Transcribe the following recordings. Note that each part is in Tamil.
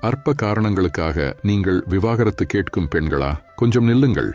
அற்ப காரணங்களுக்காக நீங்கள் விவாகரத்து கேட்கும் பெண்களா, கொஞ்சம் நில்லுங்கள்.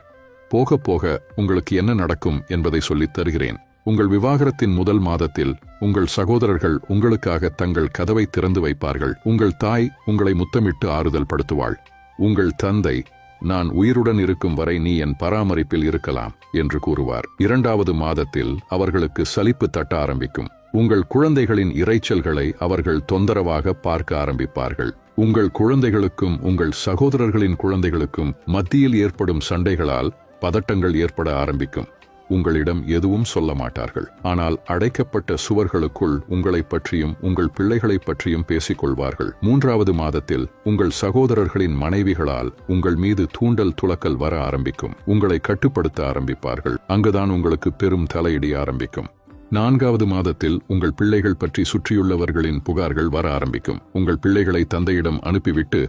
போக போக உங்களுக்கு என்ன நடக்கும் என்பதை சொல்லித் தருகிறேன். உங்கள் விவாகரத்தின் முதல் மாதத்தில் உங்கள் சகோதரர்கள் உங்களுக்காக தங்கள் கதவை திறந்து வைப்பார்கள். உங்கள் தாய் உங்களை முத்தமிட்டு ஆறுதல் படுத்துவாள். உங்கள் தந்தை, நான் உயிருடன் இருக்கும் வரை நீ என் பராமரிப்பில் இருக்கலாம் என்று கூறுவார். 2வது மாதத்தில் அவர்களுக்கு சலிப்பு தட்ட ஆரம்பிக்கும். உங்கள் குழந்தைகளின் இரைச்சல்களை அவர்கள் தொந்தரவாக பார்க்க ஆரம்பிப்பார்கள். உங்கள் குழந்தைகளுக்கும் உங்கள் சகோதரர்களின் குழந்தைகளுக்கும் மத்தியில் ஏற்படும் சண்டைகளால் பதட்டங்கள் ஏற்பட ஆரம்பிக்கும். உங்களிடம் எதுவும் சொல்ல மாட்டார்கள். ஆனால் அடைக்கப்பட்ட சுவர்களுக்குள் உங்களை பற்றியும் உங்கள் பிள்ளைகளை பற்றியும் பேசிக்கொள்வார்கள். 3வது மாதத்தில் உங்கள் சகோதரர்களின் மனைவிகளால் உங்கள் மீது தூண்டல் துளக்கல் வர ஆரம்பிக்கும். உங்களை கட்டுப்படுத்த ஆரம்பிப்பார்கள். அங்குதான் உங்களுக்கு பெரும் தலையிடி ஆரம்பிக்கும். 4வது மாதத்தில் உங்கள் பிள்ளைகள் பற்றி சுற்றியுள்ளவர்களின் புகார்கள் வர ஆரம்பிக்கும். உங்கள் பிள்ளைகளை தந்தையிடம் அனுப்பிவிட்டு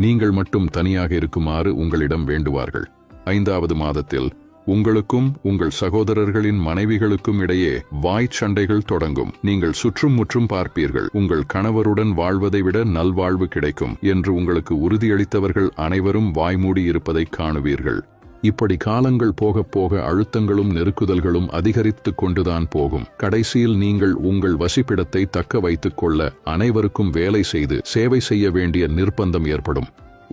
நீங்கள் மட்டும் தனியாக இருக்குமாறு உங்களிடம் வேண்டுவார்கள். 5வது மாதத்தில் உங்களுக்கும் உங்கள் சகோதரர்களின் மனைவிகளுக்கும் இடையே வாய்ச்சண்டைகள் தொடங்கும். நீங்கள் சுற்றும் முற்றும் பார்ப்பீர்கள். உங்கள் கணவருடன் வாழ்வதை விட நல்வாழ்வு கிடைக்கும் என்று உங்களுக்கு உறுதியளித்தவர்கள் அனைவரும் வாய்மூடி இருப்பதை காணுவீர்கள். இப்படி காலங்கள் போக போக அழுத்தங்களும் நெருக்குதல்களும் அதிகரித்து கொண்டுதான் போகும். கடைசியில் நீங்கள் உங்கள் வசிப்பிடத்தை தக்க வைத்துக் கொள்ள அனைவருக்கும் வேலை செய்து சேவை செய்ய வேண்டிய நிர்பந்தம் ஏற்படும்.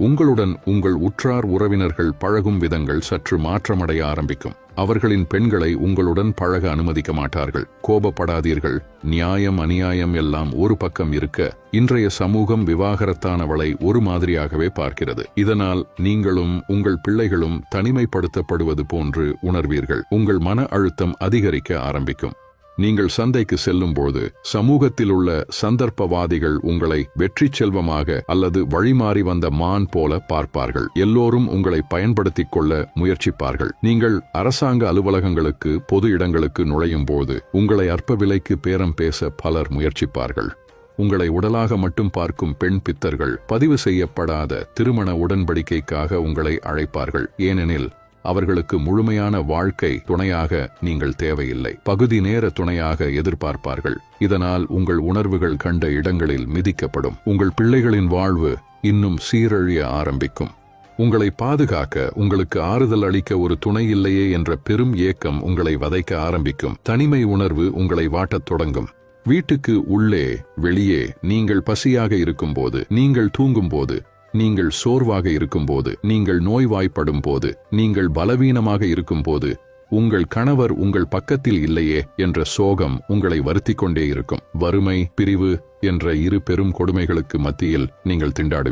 உங்களுடன் உங்கள் உற்றார் உறவினர்கள் பழகும் விதங்கள் சற்று மாற்றமடைய ஆரம்பிக்கும். அவர்களின் பெண்களை உங்களுடன் பழக அனுமதிக்க மாட்டார்கள். கோபப்படாதீர்கள். நியாயம் அநியாயம் எல்லாம் ஒரு பக்கம் இருக்க, இன்றைய சமூகம் விவாகரத்தானவளை ஒரு மாதிரியாகவே பார்க்கிறது. இதனால் நீங்களும் உங்கள் பிள்ளைகளும் தனிமைப்படுத்தப்படுவது போன்று உணர்வீர்கள். உங்கள் மன அழுத்தம் அதிகரிக்க ஆரம்பிக்கும். நீங்கள் சந்தைக்கு செல்லும் போது சமூகத்தில் உள்ள சந்தர்ப்பவாதிகள் உங்களை வெற்றி செல்வமாக அல்லது வழிமாறி வந்த மான் போல பார்ப்பார்கள். எல்லோரும் உங்களை பயன்படுத்திக் கொள்ள முயற்சிப்பார்கள். நீங்கள் அரசாங்க அலுவலகங்களுக்கு, பொது இடங்களுக்கு நுழையும் போது உங்களை அற்ப விலைக்கு பேரம் பேச பலர் முயற்சிப்பார்கள். உங்களை உடலாக மட்டும் பார்க்கும் பெண் பித்தர்கள் பதிவு செய்யப்படாத திருமண உடன்படிக்கைக்காக உங்களை அழைப்பார்கள். ஏனெனில் அவர்களுக்கு முழுமையான வாழ்க்கை துணையாக நீங்கள் தேவையில்லை, பகுதி நேர துணையாக எதிர்பார்ப்பார்கள். இதனால் உங்கள் உணர்வுகள் கண்ட இடங்களில் மிதிக்கப்படும். உங்கள் பிள்ளைகளின் வாழ்வு இன்னும் சீரழிய ஆரம்பிக்கும். உங்களை பாதுகாக்க, உங்களுக்கு ஆறுதல் அளிக்க ஒரு துணை இல்லையே என்ற பெரும் ஏக்கம் உங்களை வதைக்க ஆரம்பிக்கும். தனிமை உணர்வு உங்களை வாட்டத் தொடங்கும். வீட்டுக்கு உள்ளே வெளியே நீங்கள் பசியாக இருக்கும்போது, நீங்கள் தூங்கும்போது, நீங்கள் சோர்வாக இருக்கும்போது, நீங்கள் நோய்வாய்ப்படும் போது, நீங்கள் பலவீனமாக இருக்கும்போது, உங்கள் கணவர் உங்கள் பக்கத்தில் இல்லையே என்ற சோகம் உங்களை வருத்திக் கொண்டே இருக்கும். வறுமை, பிரிவு என்ற இரு பெரும் கொடுமைகளுக்கு மத்தியில் நீங்கள் திண்டாடுவீர்கள்.